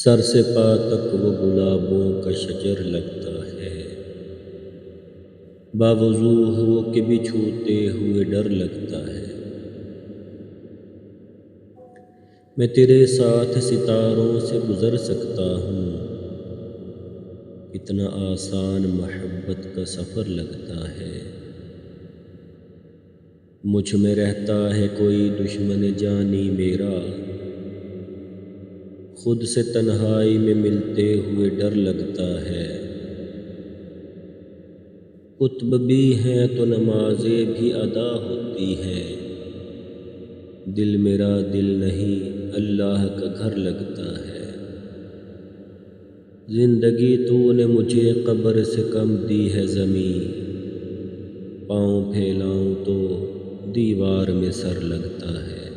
سر سے پا تک وہ گلابوں کا شجر لگتا ہے، باوضوح وہ کہ بھی چھوتے ہوئے ڈر لگتا ہے۔ میں تیرے ساتھ ستاروں سے گزر سکتا ہوں، اتنا آسان محبت کا سفر لگتا ہے۔ مجھ میں رہتا ہے کوئی دشمن جانی میرا، خود سے تنہائی میں ملتے ہوئے ڈر لگتا ہے۔ قطب بھی ہیں تو نمازیں بھی ادا ہوتی ہیں، دل میرا دل نہیں اللہ کا گھر لگتا ہے۔ زندگی تو نے مجھے قبر سے کم دی ہے زمین، پاؤں پھیلاؤں تو دیوار میں سر لگتا ہے۔